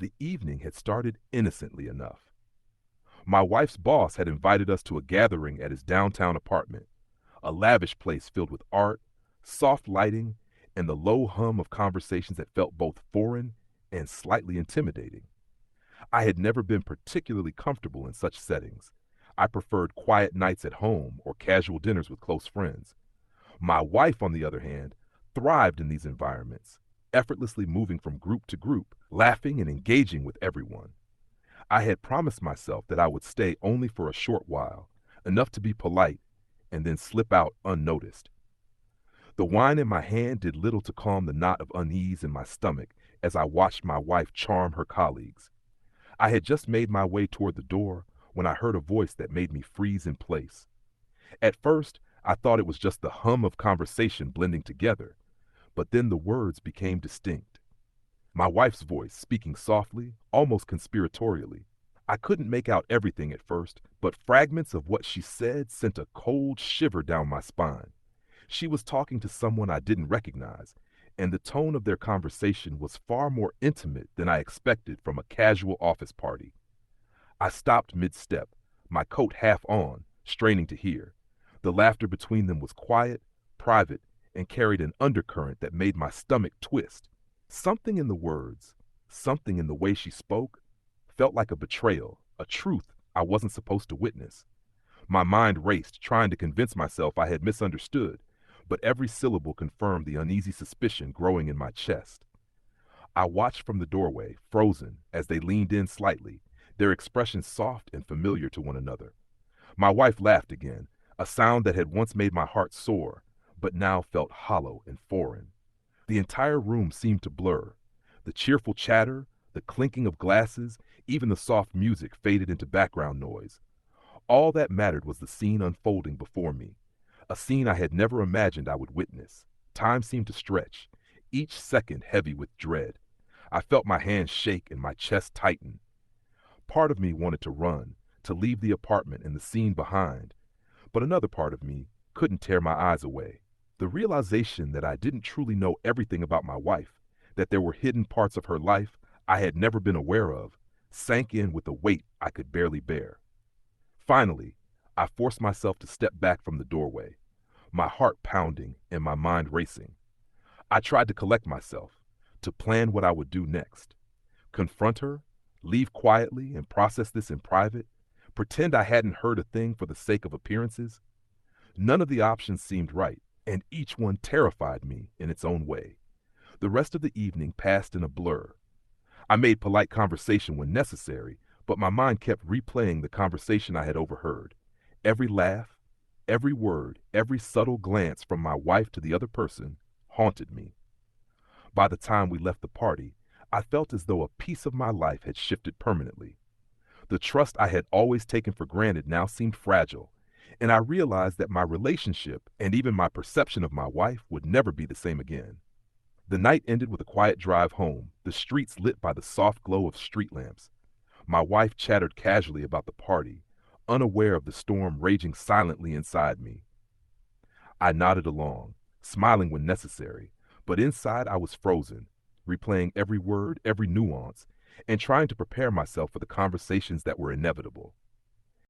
The evening had started innocently enough. My wife's boss had invited us to a gathering at his downtown apartment, a lavish place filled with art, soft lighting, and the low hum of conversations that felt both foreign and slightly intimidating. I had never been particularly comfortable in such settings. I preferred quiet nights at home or casual dinners with close friends. My wife, on the other hand, thrived in these environments, effortlessly moving from group to group, laughing and engaging with everyone. I had promised myself that I would stay only for a short while, enough to be polite, and then slip out unnoticed. The wine in my hand did little to calm the knot of unease in my stomach as I watched my wife charm her colleagues. I had just made my way toward the door when I heard a voice that made me freeze in place. At first, I thought it was just the hum of conversation blending together, but then the words became distinct. My wife's voice speaking softly, almost conspiratorially. I couldn't make out everything at first, but fragments of what she said sent a cold shiver down my spine. She was talking to someone I didn't recognize, and the tone of their conversation was far more intimate than I expected from a casual office party. I stopped mid-step, my coat half on, straining to hear. The laughter between them was quiet, private, and carried an undercurrent that made my stomach twist. Something in the words, something in the way she spoke, felt like a betrayal, a truth I wasn't supposed to witness. My mind raced, trying to convince myself I had misunderstood, but every syllable confirmed the uneasy suspicion growing in my chest. I watched from the doorway, frozen, as they leaned in slightly, their expressions soft and familiar to one another. My wife laughed again, a sound that had once made my heart soar, but now felt hollow and foreign. The entire room seemed to blur. The cheerful chatter, the clinking of glasses, even the soft music faded into background noise. All that mattered was the scene unfolding before me, a scene I had never imagined I would witness. Time seemed to stretch, each second heavy with dread. I felt my hands shake and my chest tighten. Part of me wanted to run, to leave the apartment and the scene behind, but another part of me couldn't tear my eyes away. The realization that I didn't truly know everything about my wife, that there were hidden parts of her life I had never been aware of, sank in with a weight I could barely bear. Finally, I forced myself to step back from the doorway, my heart pounding and my mind racing. I tried to collect myself, to plan what I would do next. Confront her, leave quietly and process this in private, pretend I hadn't heard a thing for the sake of appearances. None of the options seemed right, and each one terrified me in its own way. The rest of the evening passed in a blur. I made polite conversation when necessary, but my mind kept replaying the conversation I had overheard. Every laugh, every word, every subtle glance from my wife to the other person haunted me. By the time we left the party, I felt as though a piece of my life had shifted permanently. The trust I had always taken for granted now seemed fragile, and I realized that my relationship and even my perception of my wife would never be the same again. The night ended with a quiet drive home, the streets lit by the soft glow of street lamps. My wife chattered casually about the party, unaware of the storm raging silently inside me. I nodded along, smiling when necessary, but inside I was frozen, replaying every word, every nuance, and trying to prepare myself for the conversations that were inevitable.